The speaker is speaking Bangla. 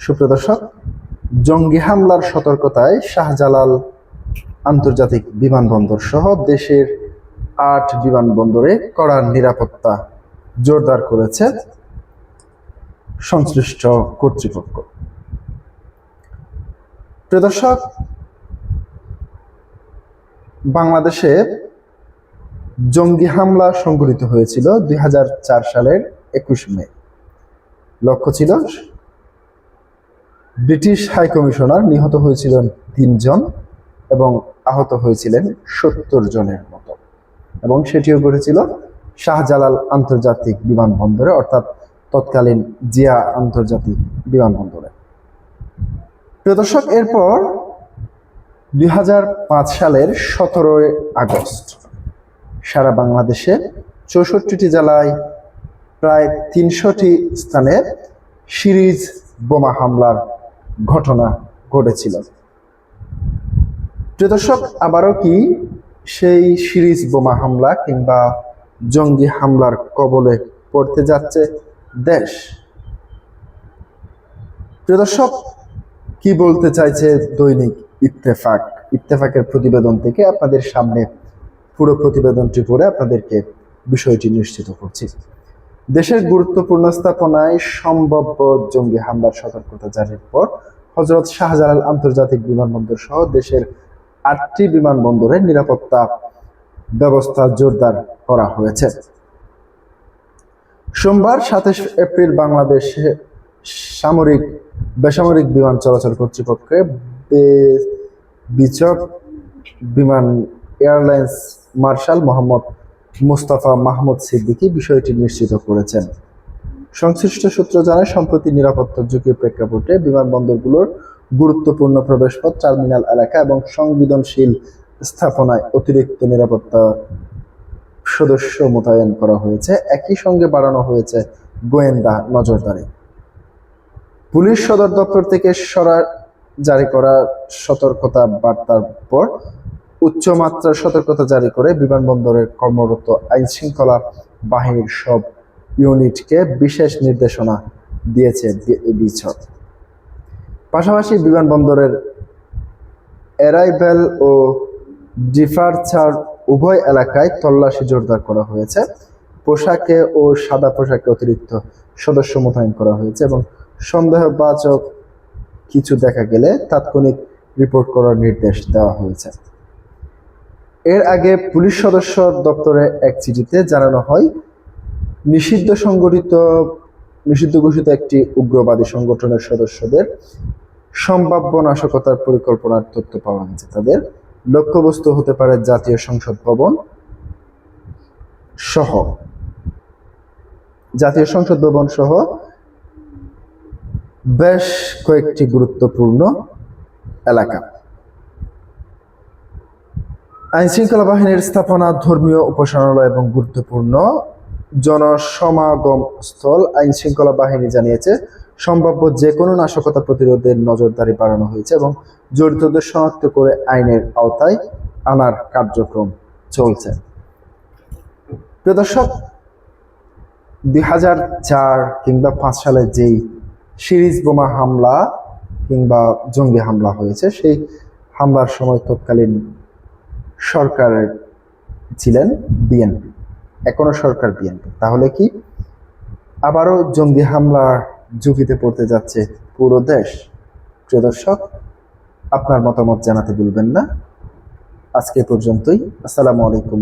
সুপ্রিয় দর্শক, জঙ্গি হামলার সতর্কতায় শাহজালাল আন্তর্জাতিক বিমানবন্দর সহ দেশের ৮ বিমানবন্দরে কড়া নিরাপত্তা জোরদার করেছে সংশ্লিষ্ট কর্তৃপক্ষ। প্রিয় দর্শক, বাংলাদেশে জঙ্গি হামলা সংঘটিত হয়েছিল ২০০৪ সালের ২১ মে। লক্ষ্য ছিল ব্রিটিশ হাই কমিশনার, নিহত হয়েছিলেন ৩ জন এবং আহত হয়েছিলেন ৭০ জনের মতো, এবং সেটিও ঘটেছিল শাহজালাল আন্তর্জাতিক বিমানবন্দরে, অর্থাৎ তৎকালীন জিয়া আন্তর্জাতিক বিমানবন্দরে। প্রিয় দর্শক, এরপর ২০০৫ সালের ১৭ আগস্ট সারা বাংলাদেশে ৬৪টি জেলায় প্রায় ৩০০টি স্থানে সিরিজ বোমা হামলার ঘটনা ঘটেছিল। প্রিয় দর্শক, আবারও কি সেই সিরিজ বোমা হামলা কিংবা জঙ্গি হামলার কবলে পড়তে যাচ্ছে দেশ? প্রিয় দর্শক, কি বলতে চাইছে দৈনিক ইত্তেফাকের প্রতিবেদন থেকে আপনাদের সামনে পুরো প্রতিবেদনটি পড়ে আপনাদেরকে বিষয়টি নিশ্চিত করছি। দেশের গুরুত্বপূর্ণ স্থাপনায় সম্ভাব্য জঙ্গি হামলার সতর্কতা জারির পর হযরত শাহজালাল আন্তর্জাতিক বিমানবন্দর সহ দেশের ৮টি বিমানবন্দরে নিরাপত্তা ব্যবস্থা জোরদার করা হয়েছে। সোমবার ২৭ এপ্রিল বাংলাদেশে বেসামরিক বিমান চলাচল কর্তৃপক্ষের বিচক বিমান এয়ারলাইন্স মার্শাল মোহাম্মদ মুস্তাফা মাহমুদ সিদ্দিকী বিষয়টি নিশ্চিত করেছেন। সংশ্লিষ্ট সূত্র জানায়, সম্প্রতি নিরাপত্তার ঝুঁকির প্রেক্ষাপটে বিমানবন্দরগুলোর গুরুত্বপূর্ণ প্রবেশপথ, টার্মিনাল এলাকা এবং সংবেদনশীল স্থাপনায় অতিরিক্ত নিরাপত্তা সদস্য মোতায়েন করা হয়েছে। একই সঙ্গে বাড়ানো হয়েছে গোয়েন্দা নজরদারি। পুলিশ সদর দপ্তর থেকে জারি করা সতর্কতা বার্তার পর উচ্চমাত্রার সতর্কতা জারি করে বিমানবন্দরের কর্মরত আইনশৃঙ্খলা বাহিনীর সব ইউনিটকে বিশেষ নির্দেশনা দিয়েছে বিচক। পাশাপাশি বিমানবন্দরের অ্যারাইভেল ও ডিপারচার উভয় এলাকায় তল্লাশি জোরদার করা হয়েছে। পোশাকে ও সাদা পোশাকে অতিরিক্ত সদস্য মোতায়েন করা হয়েছে এবং সন্দেহবাচক কিছু দেখা গেলে তাৎক্ষণিক রিপোর্ট করার নির্দেশ দেওয়া হয়েছে। এর আগে পুলিশ সদস্য দপ্তরে এক চিঠিতে জানানো হয়, নিষিদ্ধ ঘোষিত একটি উগ্রবাদী সংগঠনের সদস্যদের সম্ভাব্য নাশকতার পরিকল্পনার তথ্য পাওয়া গেছে। তাদের লক্ষ্যবস্তু হতে পারে জাতীয় সংসদ ভবন সহ বেশ কয়েকটি গুরুত্বপূর্ণ এলাকা। আইনশৃঙ্খলা বাহিনীর স্থাপনা, ধর্মীয় উপাসনালয় এবং গুরুত্বপূর্ণ জনসমাগম স্থল। আইনশৃঙ্খলা বাহিনী জানিয়েছে, সম্ভাব্য যে কোনো নাশকতা প্রতিরোধের নজরদারি বাড়ানো হয়েছে এবং জড়িতদের শনাক্ত করে আইনের আওতায় আনার কার্যক্রম চলছে। প্রিয় দর্শক, ২০০৪ কিংবা ৫ সালে যেই সিরিজ বোমা হামলা কিংবা জঙ্গি হামলা হয়েছে, সেই হামলার সময় তৎকালীন সরকারের ছিলেন বিএনপি, এখনো সরকার বিএনপি। তাহলে কি আবারও জঙ্গি হামলার ঝুঁকিতে পড়তে যাচ্ছে পুরো দেশ? প্রিয় দর্শক, আপনার মতামত জানাতে ভুলবেন না। আজকে পর্যন্তই। আসসালামু আলাইকুম।